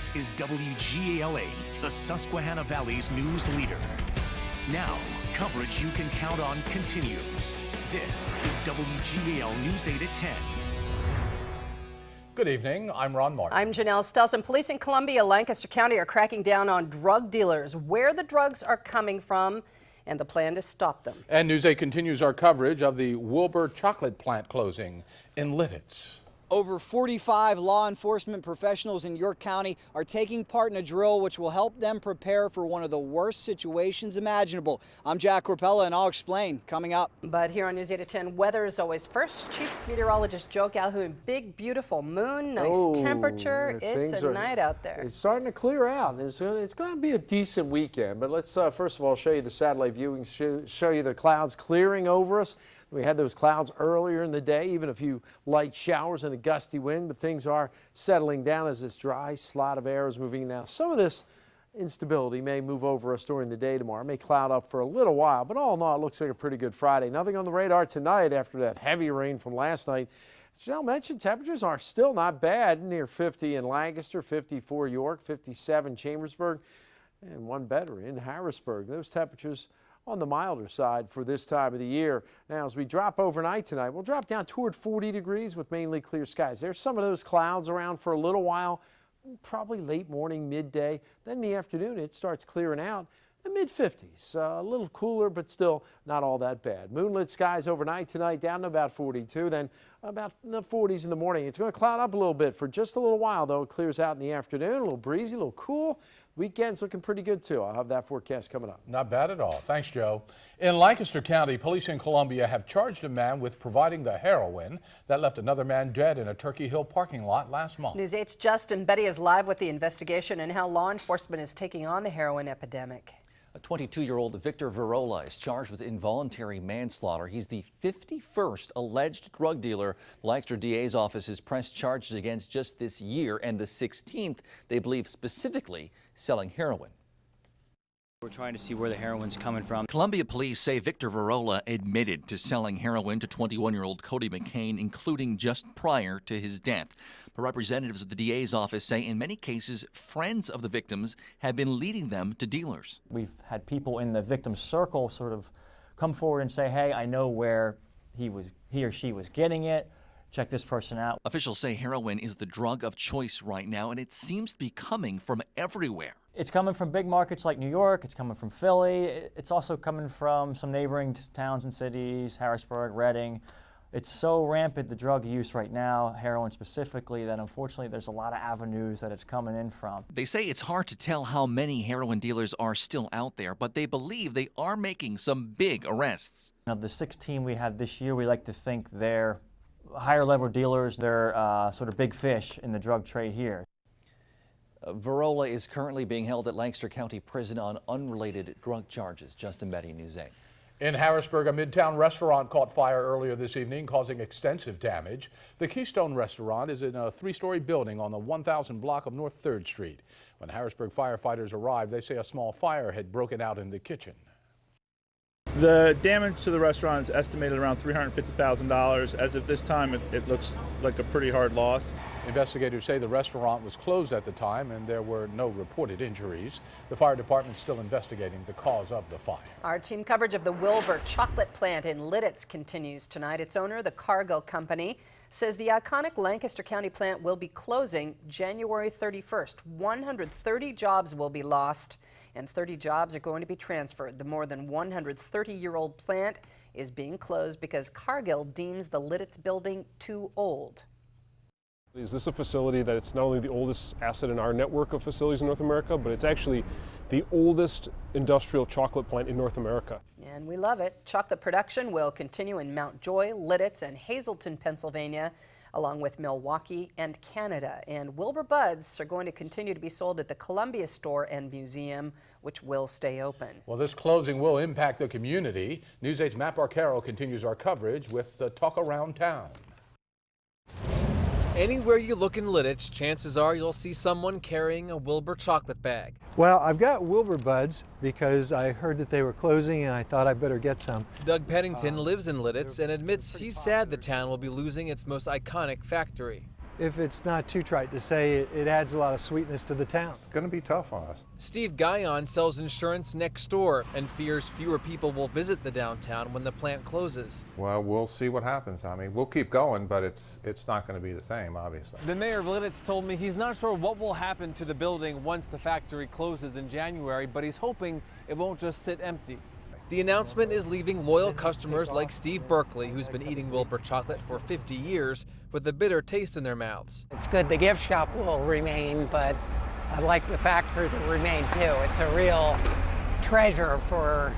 This is WGAL 8, the Susquehanna Valley's news leader. Now, coverage you can count on continues. This is WGAL News 8 at 10. Good evening. I'm Ron Martin. I'm Janelle Stelson. Police in Columbia, Lancaster County are cracking down on drug dealers, where the drugs are coming from, and the plan to stop them. And News 8 continues our coverage of the Wilbur chocolate plant closing in Lititz. Over 45 law enforcement professionals in York County are taking part in a drill which will help them prepare for one of the worst situations imaginable. I'm Jack Corpella, and I'll explain coming up. But here on News 8 at 10, weather is always first. Chief Meteorologist Joe Calhoun, big, beautiful moon, nice temperature. It's a night out there. It's starting to clear out. It's going to be a decent weekend. But let's first of all show you the satellite view. We can show you the clouds clearing over us. We had those clouds earlier in the day, even a few light showers and a gusty wind, but things are settling down as this dry slot of air is moving now. Some of this instability may move over us during the day tomorrow. It may cloud up for a little while, but all in all, it looks like a pretty good Friday. Nothing on the radar tonight after that heavy rain from last night. As Janelle mentioned, temperatures are still not bad, near 50 in Lancaster, 54 York, 57 Chambersburg, and one better in Harrisburg. Those temperatures on the milder side for this time of the year. Now, as we drop overnight tonight, we'll drop down toward 40 degrees with mainly clear skies. There's some of those clouds around for a little while, probably late morning, midday. Then in the afternoon, it starts clearing out. The mid-50s, a little cooler, but still not all that bad. Moonlit skies overnight tonight, down to about 42, then about in the 40s in the morning. It's going to cloud up a little bit for just a little while, though. It clears out in the afternoon, a little breezy, a little cool. Weekend's looking pretty good, too. I'll have that forecast coming up. Not bad at all. Thanks, Joe. In Lancaster County, police in Columbia have charged a man with providing the heroin that left another man dead in a Turkey Hill parking lot last month. News 8's Justin Betty is live with the investigation and how law enforcement is taking on the heroin epidemic. A 22-year-old Victor Varola is charged with involuntary manslaughter. He's the 51st alleged drug dealer the Lancaster DA's office has pressed charges against just this year, and the 16th they believe specifically selling heroin. We're trying to see where the heroin's coming from. Columbia police say Victor Varola admitted to selling heroin to 21-year-old Cody McCain, including just prior to his death. But representatives of the DA's office say in many cases, friends of the victims have been leading them to dealers. We've had people in the victim's circle sort of come forward and say, hey, I know where he or she was getting it. Check this person out. Officials say heroin is the drug of choice right now, and it seems to be coming from everywhere. It's coming from big markets like New York. It's coming from Philly. It's also coming from some neighboring towns and cities, Harrisburg, Reading. It's so rampant, the drug use right now, heroin specifically, that unfortunately there's a lot of avenues that it's coming in from. They say it's hard to tell how many heroin dealers are still out there, but they believe they are making some big arrests. Now, the 16 we had this year, we like to think they're higher level dealers. They're sort of big fish in the drug trade here. Varola is currently being held at Lancaster County Prison on unrelated drug charges. Justin Betty, News 8. In Harrisburg, a Midtown restaurant caught fire earlier this evening, causing extensive damage. The Keystone restaurant is in a three-story building on the 1000 block of North 3rd Street. When Harrisburg firefighters arrived, they say a small fire had broken out in the kitchen. The damage to the restaurant is estimated around $350,000. As of this time, it looks like a pretty hard loss. Investigators say the restaurant was closed at the time and there were no reported injuries. The fire department is still investigating the cause of the fire. Our team coverage of the Wilbur chocolate plant in Lititz continues tonight. Its owner, the Cargill Company, says the iconic Lancaster County plant will be closing January 31st. 130 jobs will be lost, and 30 jobs are going to be transferred. The more than 130-year-old plant is being closed because Cargill deems the Lititz building too old. Is this a facility that it's not only the oldest asset in our network of facilities in North America, but it's actually the oldest industrial chocolate plant in North America. And we love it. Chocolate production will continue in Mount Joy, Lititz, and Hazleton, Pennsylvania, along with Milwaukee and Canada. And Wilbur Buds are going to continue to be sold at the Columbia store and museum, which will stay open. Well, this closing will impact the community. News 8's Matt Barcaro continues our coverage with the Talk Around Town. Anywhere you look in Lititz, chances are you'll see someone carrying a Wilbur chocolate bag. Well, I've got Wilbur Buds because I heard that they were closing and I thought I better get some. Doug Pennington lives in Lititz and admits he's sad the town will be losing its most iconic factory. if it's not too trite to say, it adds a lot of sweetness to the town. It's going to be tough on us. Steve Guyon sells insurance next door and fears fewer people will visit the downtown when the plant closes. Well, we'll see what happens. I mean, we'll keep going, but it's not going to be the same, obviously. The mayor of Lidditz told me he's not sure what will happen to the building once the factory closes in January, but he's hoping it won't just sit empty. The announcement is leaving loyal customers like Steve Berkeley, who's been eating Wilbur chocolate for 50 years, with a bitter taste in their mouths. It's good the gift shop will remain, but I'd like the factory to remain too. It's a real treasure for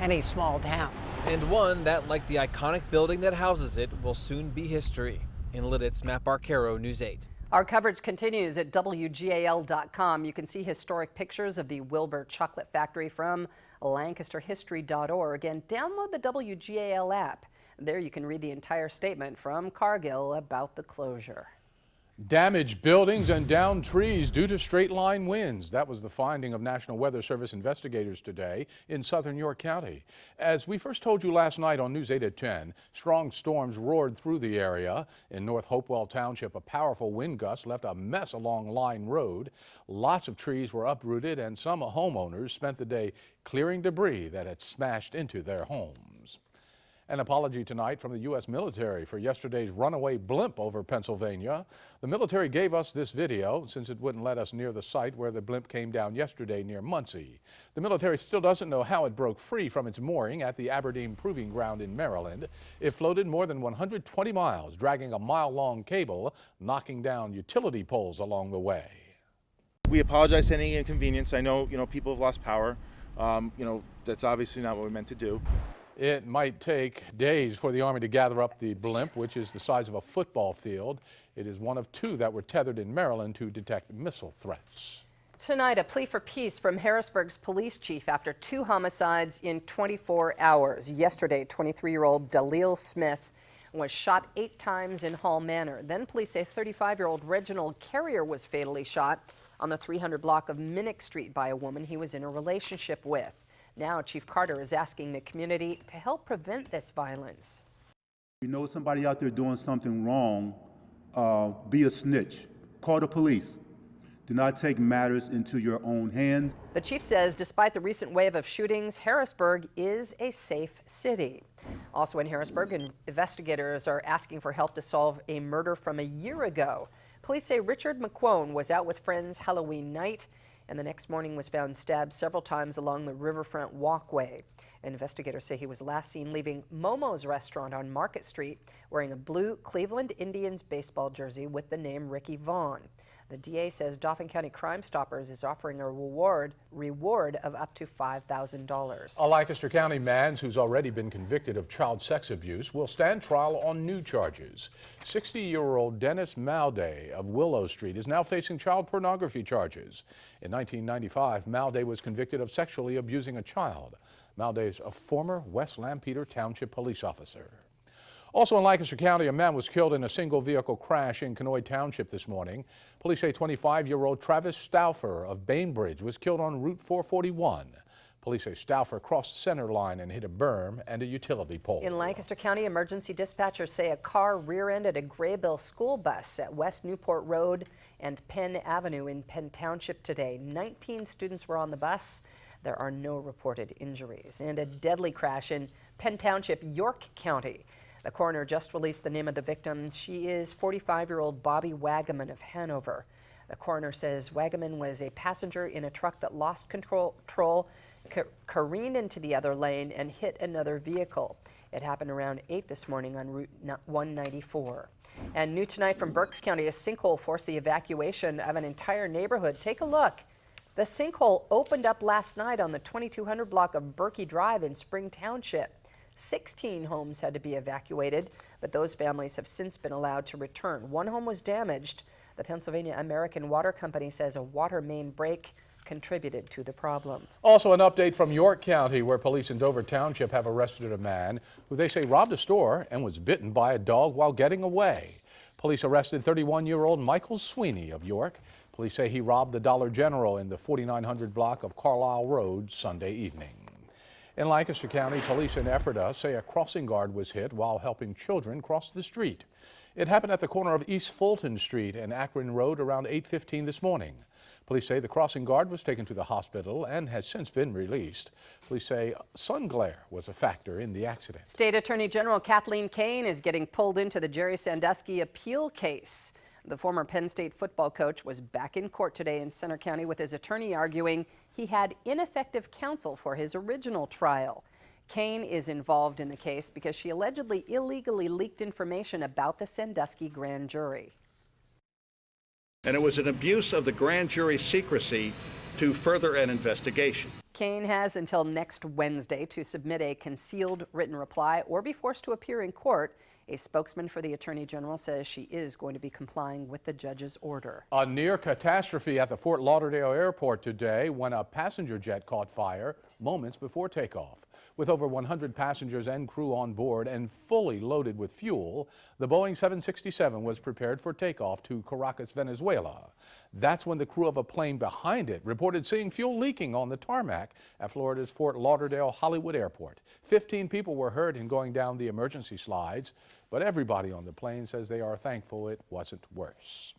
any small town. And one that, like the iconic building that houses it, will soon be history. In Lidditz, Matt Barquero, News 8. Our coverage continues at WGAL.com. You can see historic pictures of the Wilbur Chocolate Factory from LancasterHistory.org and download the WGAL app. There you can read the entire statement from Cargill about the closure. Damaged buildings and downed trees due to straight line winds. That was the finding of National Weather Service investigators today in southern York County. As we first told you last night on News 8 at 10, strong storms roared through the area. In North Hopewell Township, a powerful wind gust left a mess along Line Road. Lots of trees were uprooted and some homeowners spent the day clearing debris that had smashed into their homes. An apology tonight from the U.S. military for yesterday's runaway blimp over Pennsylvania. The military gave us this video since it wouldn't let us near the site where the blimp came down yesterday near Muncie. The military still doesn't know how it broke free from its mooring at the Aberdeen Proving Ground in Maryland. It floated more than 120 miles, dragging a mile-long cable, knocking down utility poles along the way. We apologize for any inconvenience. I know, people have lost power. That's obviously not what we meant to do. It might take days for the Army to gather up the blimp, which is the size of a football field. It is one of two that were tethered in Maryland to detect missile threats. Tonight, a plea for peace from Harrisburg's police chief after 2 homicides in 24 hours. Yesterday, 23-year-old Dalil Smith was shot 8 times in Hall Manor. Then police say 35-year-old Reginald Carrier was fatally shot on the 300 block of Minnick Street by a woman he was in a relationship with. Now, Chief Carter is asking the community to help prevent this violence. If you know somebody out there doing something wrong, be a snitch. Call the police. Do not take matters into your own hands. The chief says despite the recent wave of shootings, Harrisburg is a safe city. Also in Harrisburg, investigators are asking for help to solve a murder from a year ago. Police say Richard McQuone was out with friends Halloween night and the next morning was found stabbed several times along the riverfront walkway. Investigators say he was last seen leaving Momo's restaurant on Market Street wearing a blue Cleveland Indians baseball jersey with the name Ricky Vaughn. The DA says Dauphin County Crime Stoppers is offering a reward of up to $5,000. A Lancaster County man who's already been convicted of child sex abuse will stand trial on new charges. 60-year-old Dennis Malday of Willow Street is now facing child pornography charges. In 1995, Malday was convicted of sexually abusing a child. Malday is a former West Lampeter Township police officer. Also in Lancaster County, a man was killed in a single vehicle crash in Kenoi Township this morning. Police say 25-year-old Travis Stauffer of Bainbridge was killed on Route 441. Police say Stauffer crossed the center line and hit a berm and a utility pole. In Lancaster County, emergency dispatchers say a car rear-ended a Graybill school bus at West Newport Road and Penn Avenue in Penn Township today. 19 students were on the bus. There are no reported injuries. And a deadly crash in Penn Township, York County. The coroner just released the name of the victim. She is 45-year-old Bobby Wagaman of Hanover. The coroner says Wagaman was a passenger in a truck that lost control, careened into the other lane and hit another vehicle. It happened around 8 this morning on Route 194. And new tonight from Berks County, a sinkhole forced the evacuation of an entire neighborhood. Take a look. The sinkhole opened up last night on the 2200 block of Berkey Drive in Spring Township. 16 homes had to be evacuated, but those families have since been allowed to return. One home was damaged. The Pennsylvania American Water Company says a water main break contributed to the problem. Also an update from York County, where police in Dover Township have arrested a man who they say robbed a store and was bitten by a dog while getting away. Police arrested 31-year-old Michael Sweeney of York. Police say he robbed the Dollar General in the 4900 block of Carlisle Road Sunday evening. In Lancaster County, police in Ephrata say a crossing guard was hit while helping children cross the street. It happened at the corner of East Fulton Street and Akron Road around 8:15 this morning. Police say the crossing guard was taken to the hospital and has since been released. Police say sun glare was a factor in the accident. State Attorney General Kathleen Kane is getting pulled into the Jerry Sandusky appeal case. The former Penn State football coach was back in court today in Center County with his attorney arguing he had ineffective counsel for his original trial. Kane is involved in the case because she allegedly illegally leaked information about the Sandusky grand jury. And it was an abuse of the grand jury secrecy to further an investigation. Kane has until next Wednesday to submit a concealed written reply or be forced to appear in court. A spokesman for the Attorney General says she is going to be complying with the judge's order. A near catastrophe at the Fort Lauderdale airport today when a passenger jet caught fire moments before takeoff. With over 100 passengers and crew on board and fully loaded with fuel, the Boeing 767 was prepared for takeoff to Caracas, Venezuela. That's when the crew of a plane behind it reported seeing fuel leaking on the tarmac at Florida's Fort Lauderdale Hollywood Airport. 15 people were hurt in going down the emergency slides, but everybody on the plane says they are thankful it wasn't worse.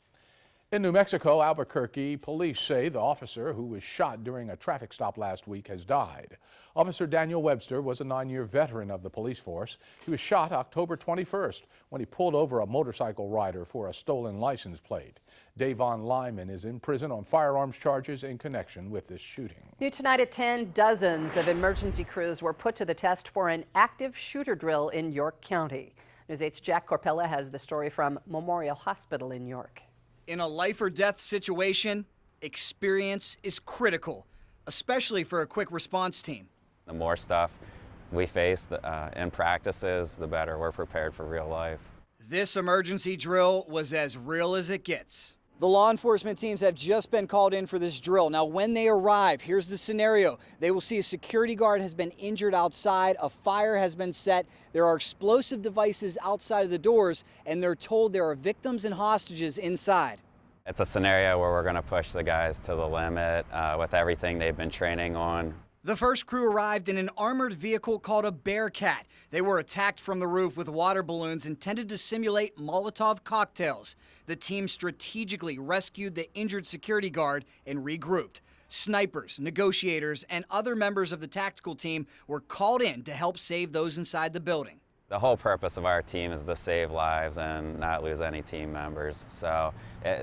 In New Mexico, Albuquerque, police say the officer who was shot during a traffic stop last week has died. Officer Daniel Webster was a 9-year veteran of the police force. He was shot October 21st when he pulled over a motorcycle rider for a stolen license plate. Davon Lyman is in prison on firearms charges in connection with this shooting. New tonight at 10, dozens of emergency crews were put to the test for an active shooter drill in York County. News 8's Jack Corpella has the story from Memorial Hospital in York. In a life or death situation, experience is critical, especially for a quick response team. The more stuff we face in practices, the better we're prepared for real life. This emergency drill was as real as it gets. The law enforcement teams have just been called in for this drill. Now, when they arrive, here's the scenario. They will see a security guard has been injured outside, a fire has been set, there are explosive devices outside of the doors, and they're told there are victims and hostages inside. It's a scenario where we're going to push the guys to the limit with everything they've been training on. The first crew arrived in an armored vehicle called a Bearcat. They were attacked from the roof with water balloons intended to simulate Molotov cocktails. The team strategically rescued the injured security guard and regrouped. Snipers, negotiators, and other members of the tactical team were called in to help save those inside the building. The whole purpose of our team is to save lives and not lose any team members, so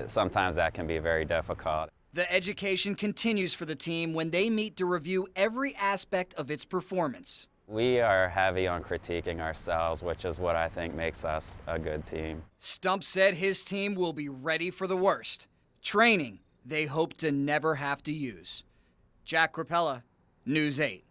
sometimes that can be very difficult. The education continues for the team when they meet to review every aspect of its performance. We are heavy on critiquing ourselves, which is what I think makes us a good team. Stump said his team will be ready for the worst. Training they hope to never have to use. Jack Corpella, News 8.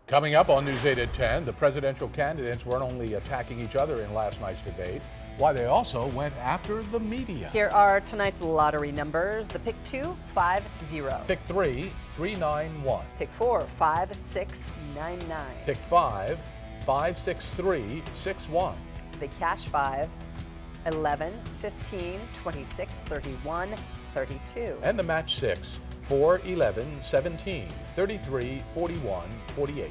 Coming up on News 8 at 10, the presidential candidates weren't only attacking each other in last night's debate, why they also went after the media. Here are tonight's lottery numbers. The pick 2, 50. Pick 3, 391. Pick 4, 5699. Pick 5, 563, 61. The cash 5, 11, 15, 26, 31, 32. And the match 6, 4, 11, 17, 33, 41, 48.